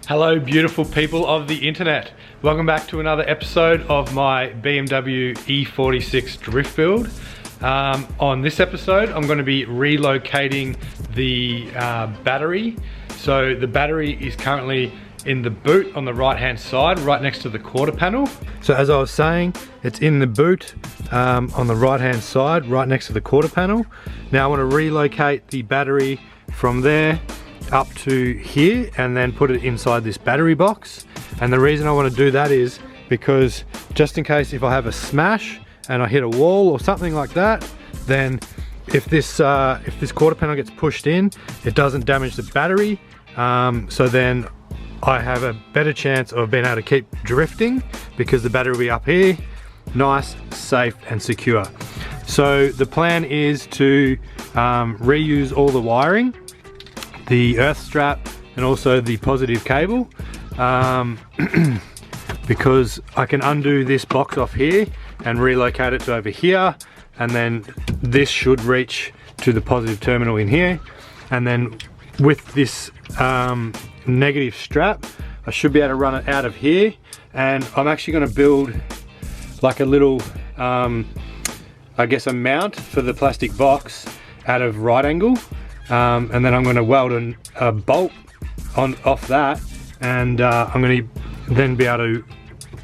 Hello beautiful people of the internet. Welcome back to another episode of my BMW E46 drift build. On this episode I'm going to be relocating the battery. So the battery is currently in the boot on the right hand side, right next to the quarter panel. So as I was saying, it's in the boot on the right hand side, right next to the quarter panel. Now I want to relocate the battery from there up to here and then put it inside this battery box. And the reason I want to do that is because just in case if I have a smash and I hit a wall or something like that, then if this quarter panel gets pushed in, it doesn't damage the battery. So then I have a better chance of being able to keep drifting because the battery will be up here, nice, safe and secure. So the plan is to reuse all the wiring, the earth strap and also the positive cable, because I can undo this box off here and relocate it to over here, and then this should reach to the positive terminal in here. And then with this negative strap, I should be able to run it out of here, and I'm actually going to build like a little I guess a mount for the plastic box out of right angle. And then I'm going to weld a bolt off that, and I'm going to then be able to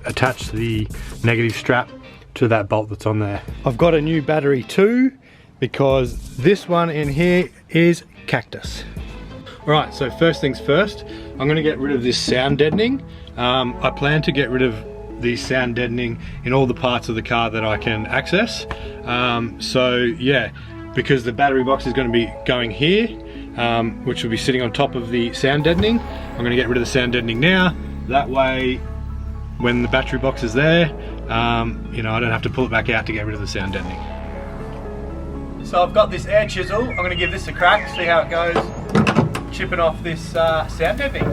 attach the negative strap to that bolt that's on there. I've got a new battery too, because this one in here is cactus. Alright, so first things first, I'm going to get rid of this sound deadening. I plan to get rid of the sound deadening in all the parts of the car that I can access. So yeah, because the battery box is going to be going here, which will be sitting on top of the sound deadening. I'm going to get rid of the sound deadening now. That way, when the battery box is there, you know, I don't have to pull it back out to get rid of the sound deadening. So I've got this air chisel. I'm going to give this a crack, see how it goes, chipping off this sound deadening.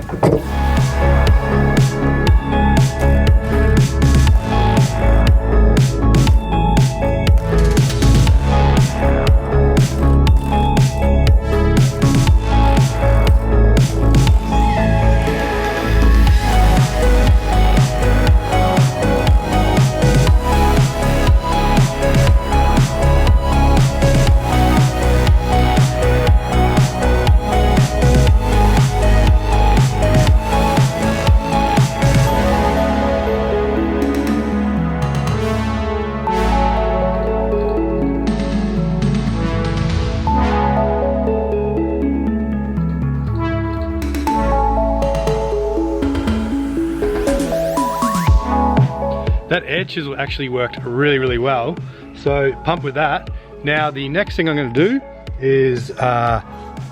That air chisel actually worked really well, so pump with that. Now the next thing I'm going to do is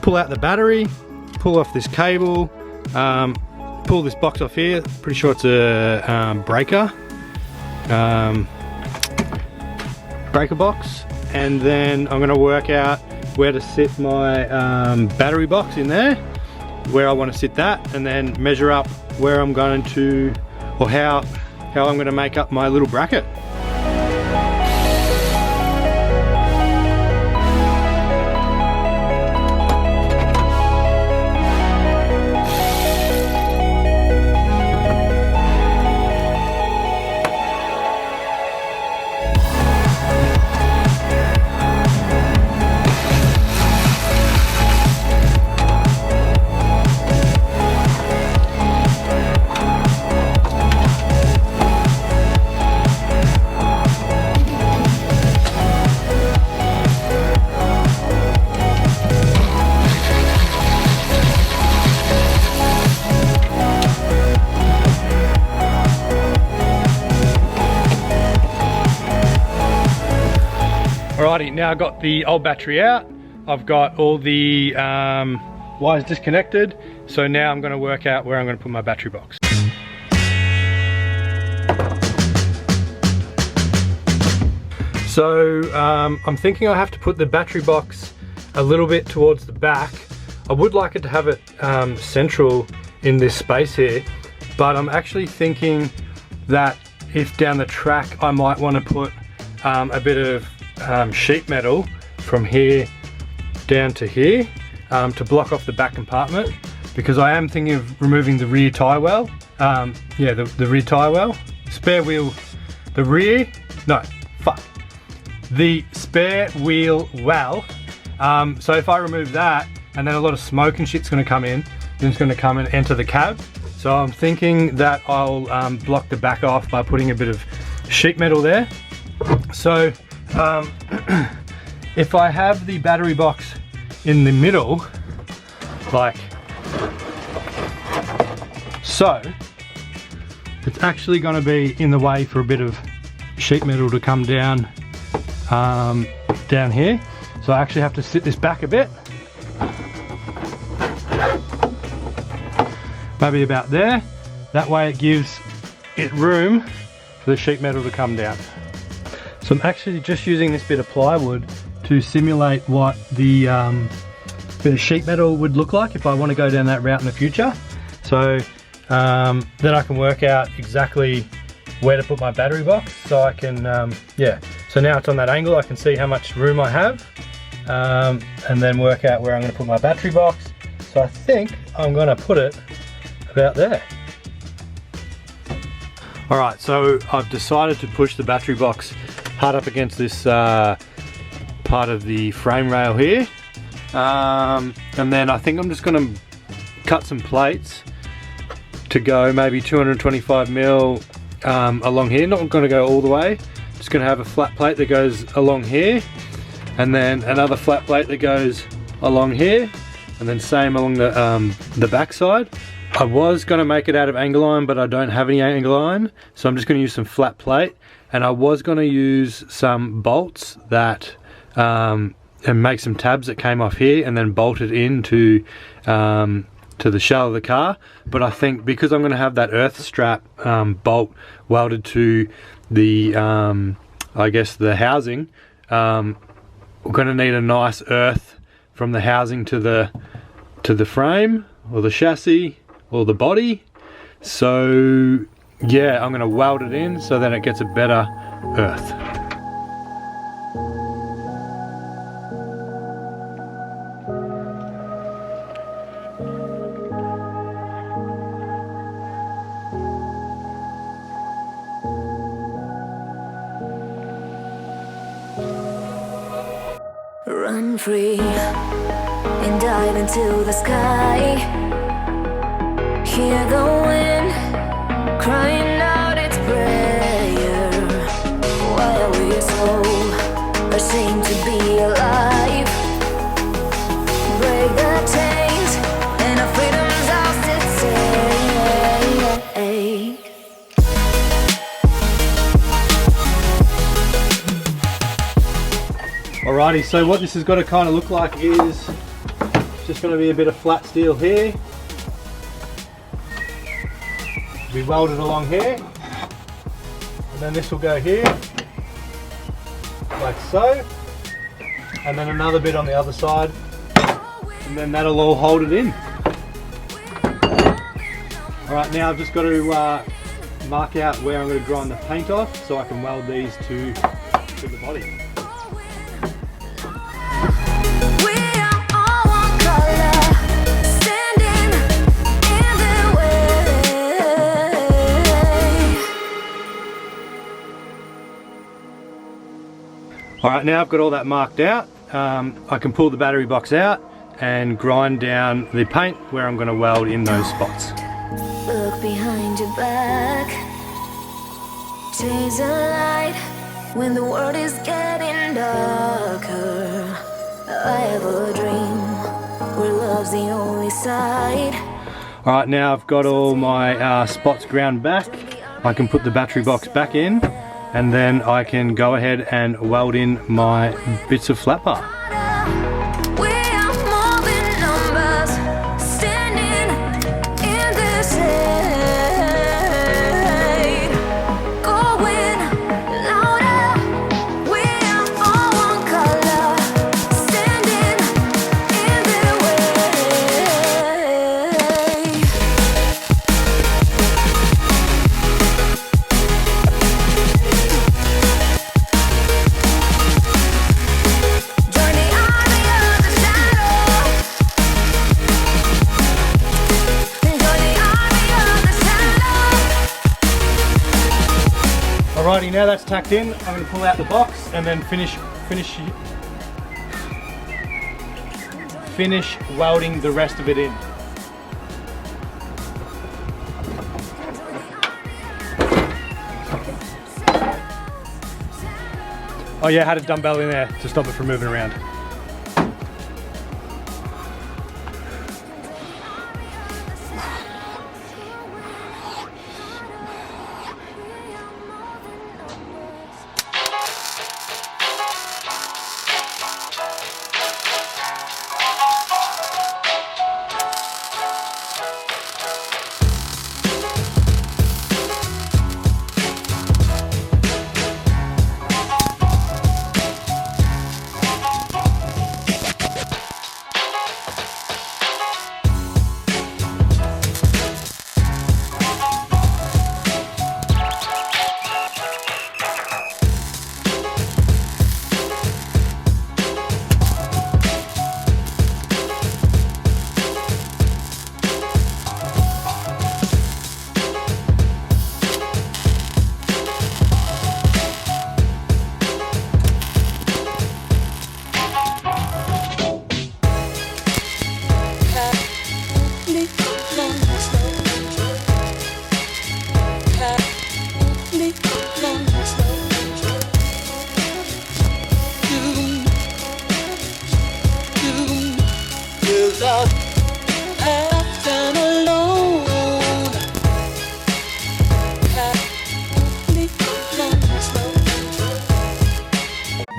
pull out the battery, pull off this cable, pull this box off here. Pretty sure it's a breaker box, and then I'm going to work out where to sit my battery box in there, where I want to sit that, and then measure up where I'm going to, or how I'm going to make up my little bracket. Alrighty, now I've got the old battery out, I've got all the wires disconnected, so now I'm going to work out where I'm going to put my battery box. So I'm thinking I have to put the battery box a little bit towards the back. I would like it to have it central in this space here, but I'm actually thinking that if down the track I might want to put a bit of sheet metal from here down to here to block off the back compartment, because I am thinking of removing the rear tyre well. Yeah, the rear tyre well. Spare wheel, the spare wheel well. So if I remove that, and then a lot of smoke and shit's gonna come in, then it's gonna come and enter the cab. So I'm thinking that I'll block the back off by putting a bit of sheet metal there. So if I have the battery box in the middle, like so, it's actually going to be in the way for a bit of sheet metal to come down down here. So I actually have to sit this back a bit, maybe about there. That way it gives it room for the sheet metal to come down. So I'm actually just using this bit of plywood to simulate what the bit of sheet metal would look like if I want to go down that route in the future. So then I can work out exactly where to put my battery box, so I can, yeah. So now it's on that angle, I can see how much room I have, and then work out where I'm going to put my battery box. So I think I'm going to put it about there. Alright, so I've decided to push the battery box hard up against this part of the frame rail here, and then I think I'm just going to cut some plates to go maybe 225 mil along here. Not going to go all the way, just going to have a flat plate that goes along here, and then another flat plate that goes along here, and then same along the back side. I was going to make it out of angle iron, but I don't have any angle iron, so I'm just going to use some flat plate. And I was going to use some bolts that and make some tabs that came off here and then bolt it into to the shell of the car. But I think because I'm going to have that earth strap bolt welded to the I guess the housing, we're going to need a nice earth from the housing to the frame or the chassis or the body. So yeah, I'm going to weld it in so then it gets a better earth. Run free and dive into the sky. Hear the wind crying out its prayer, while we're so ashamed to be alive. Break the chains and our freedom's ours to take. Alrighty, so what this has got to kind of look like is just going to be a bit of flat steel here. Be welded along here, and then this will go here, like so, and then another bit on the other side, and then that'll all hold it in. Alright, now I've just got to mark out where I'm going to grind the paint off so I can weld these to the body. Alright, now I've got all that marked out, I can pull the battery box out and grind down the paint where I'm going to weld in those spots. Look behind your back, chase a light when the world is getting darker. I have a dream where love's the only side. Alright, now I've got all my spots ground back, I can put the battery box back in, and then I can go ahead and weld in my bits of flat bar. Join Alrighty, now that's tacked in, I'm going to pull out the box and then finish welding the rest of it in. Oh yeah, I had a dumbbell in there to stop it from moving around.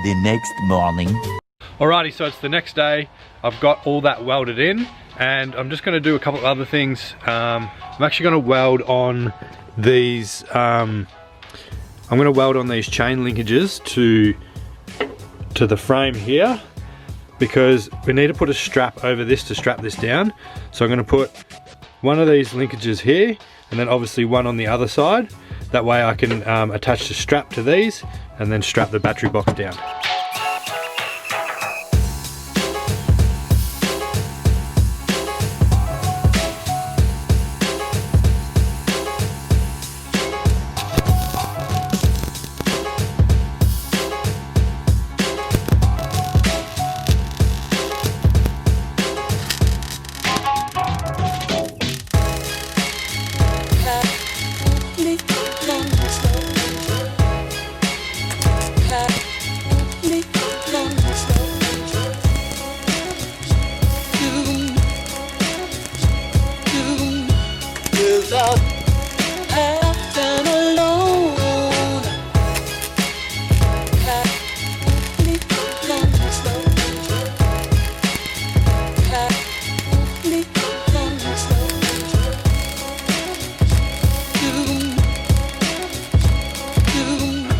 The next morning. Alrighty, so it's the next day. I've got all that welded in and I'm just going to do a couple of other things. I'm actually going to weld on these I'm going to weld on these chain linkages to the frame here, because we need to put a strap over this to strap this down. So I'm going to put one of these linkages here and then obviously one on the other side. That way I can attach the strap to these and then strap the battery box down.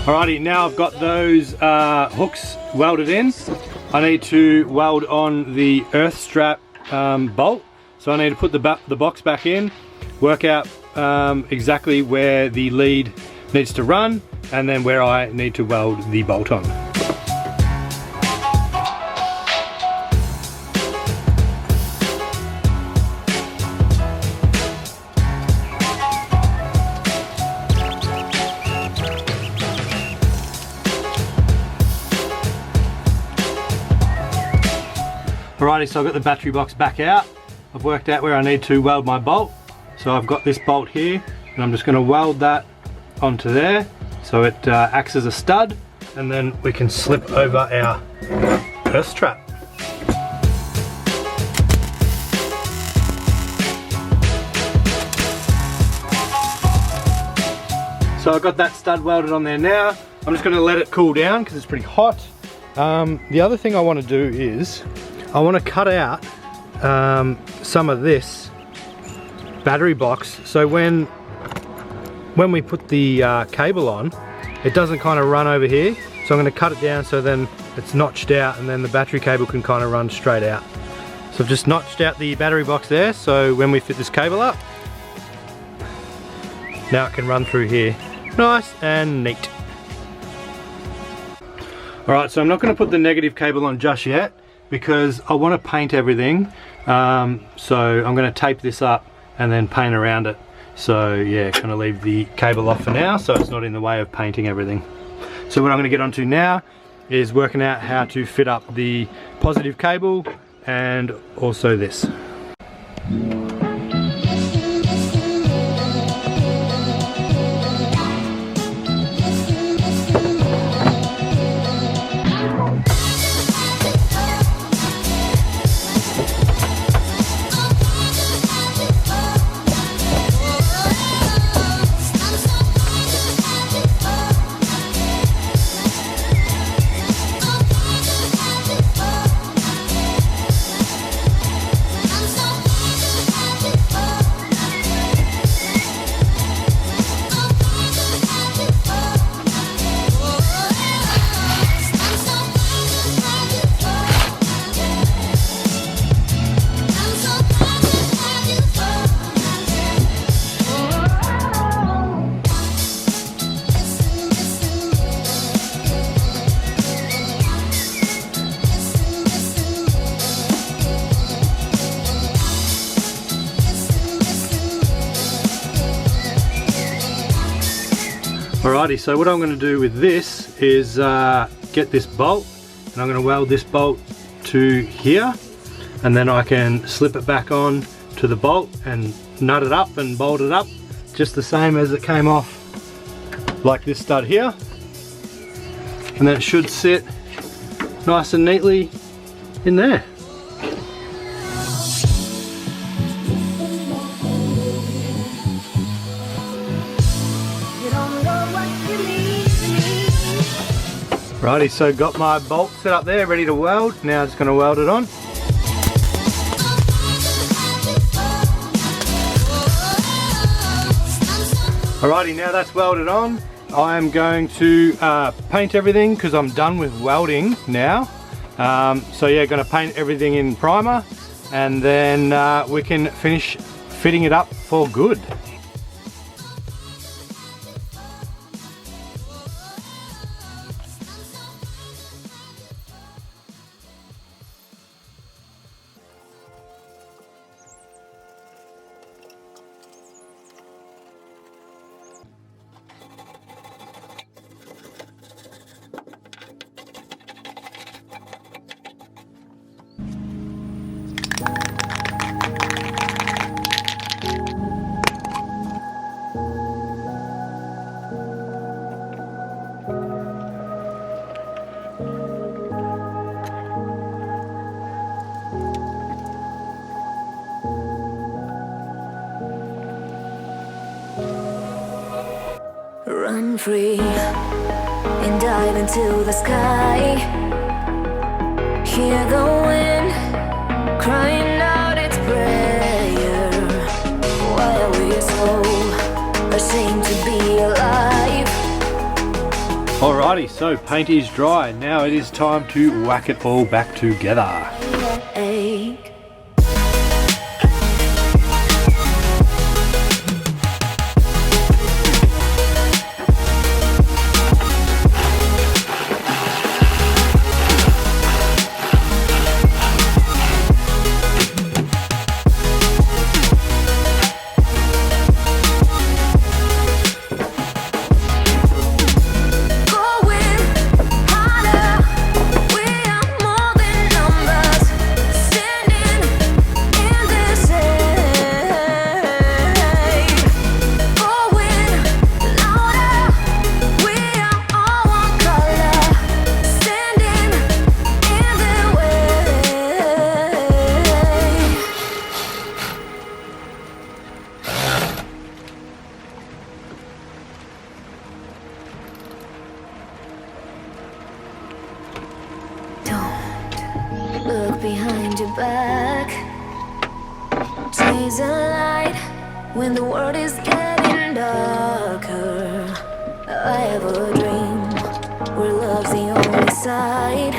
Alrighty, now I've got those hooks welded in. I need to weld on the earth strap bolt. So I need to put the box back in, work out exactly where the lead needs to run, and then where I need to weld the bolt on. Alrighty, so I've got the battery box back out. I've worked out where I need to weld my bolt. So I've got this bolt here, and I'm just going to weld that onto there so it acts as a stud, and then we can slip over our earth strap. So I've got that stud welded on there now. I'm just going to let it cool down because it's pretty hot. The other thing I want to do is I want to cut out some of this battery box, so when we put the cable on, it doesn't kind of run over here. So I'm going to cut it down so then it's notched out, and then the battery cable can kind of run straight out. So I've just notched out the battery box there, so when we fit this cable up, now it can run through here. Nice and neat. Alright, so I'm not going to put the negative cable on just yet, because I want to paint everything, so I'm going to tape this up and then paint around it. So yeah, gonna leave the cable off for now so it's not in the way of painting everything. So what I'm gonna get onto now is working out how to fit up the positive cable and also this. Alrighty, so what I'm going to do with this is get this bolt, and I'm going to weld this bolt to here, and then I can slip it back on to the bolt and nut it up and bolt it up just the same as it came off, like this stud here, and then it should sit nice and neatly in there. Righty, so got my bolt set up there, ready to weld. Now just going to weld it on. Alrighty, now that's welded on. I am going to paint everything because I'm done with welding now. So yeah, going to paint everything in primer, and then we can finish fitting it up for good. Run free and dive into the sky. Hear the wind crying out its prayer, while we're so ashamed to be alive. Alrighty, so paint is dry. Now it is time to whack it all back together. Look behind your back. Chase a light when the world is getting darker. I have a dream where love's the only side.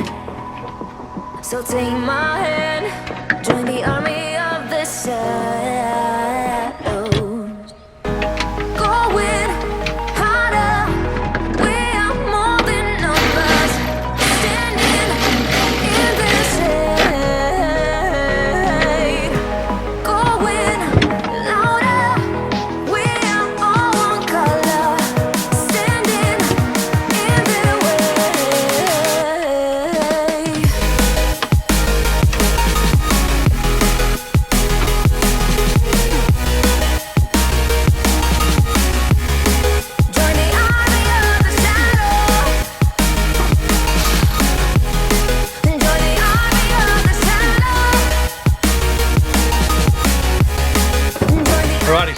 So take my hand, join the army of the shadows. Going harder, we are more than numbers. Standing in the shade. Going louder, we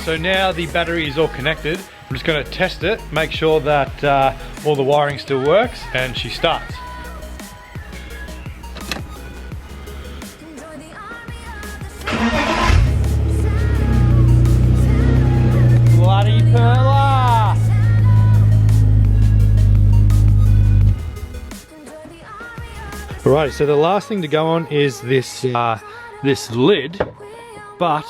so now the battery is all connected. I'm just going to test it, make sure that all the wiring still works, and she starts. Bloody perla! Alright, so the last thing to go on is this this lid, but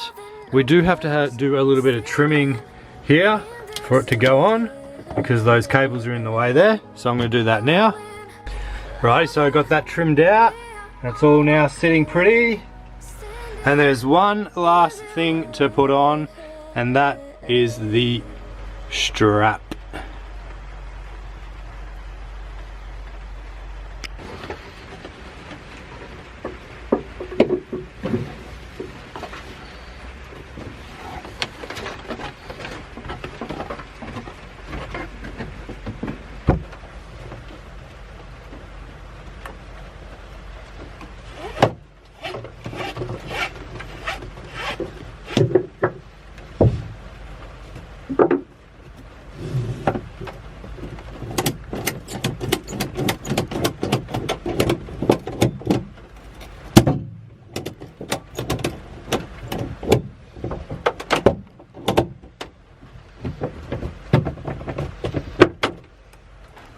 we do have to do a little bit of trimming here for it to go on, because those cables are in the way there. So I'm going to do that now. Right, so I got that trimmed out. That's all now sitting pretty. And there's one last thing to put on, and that is the strap.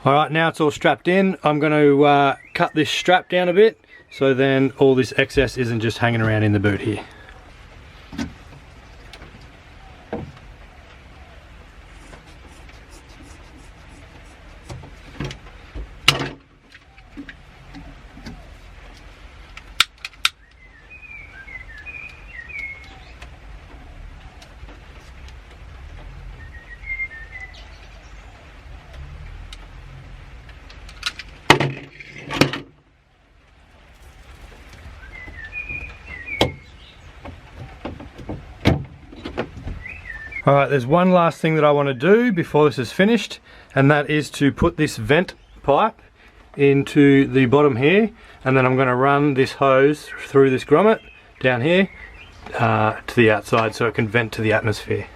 Alright, now it's all strapped in. I'm going to cut this strap down a bit, so then all this excess isn't just hanging around in the boot here. Alright, there's one last thing that I want to do before this is finished, and that is to put this vent pipe into the bottom here, and then I'm going to run this hose through this grommet down here to the outside so it can vent to the atmosphere.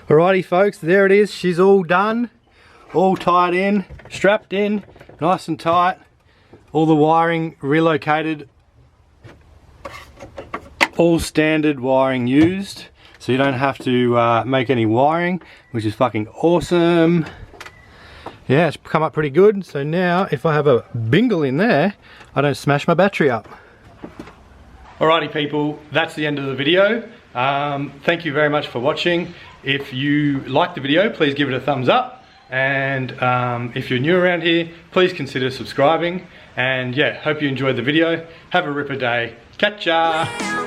Alrighty folks, there it is. She's all done, all tied in, strapped in, nice and tight. All the wiring relocated, all standard wiring used, so you don't have to make any wiring, which is fucking awesome. Yeah, it's come up pretty good. So now if I have a bingle in there, I don't smash my battery up. Alrighty people, that's the end of the video. Thank you very much for watching. If you liked the video, please give it a thumbs up, and if you're new around here, please consider subscribing. And yeah, hope you enjoyed the video. Have a ripper day. Catch ya!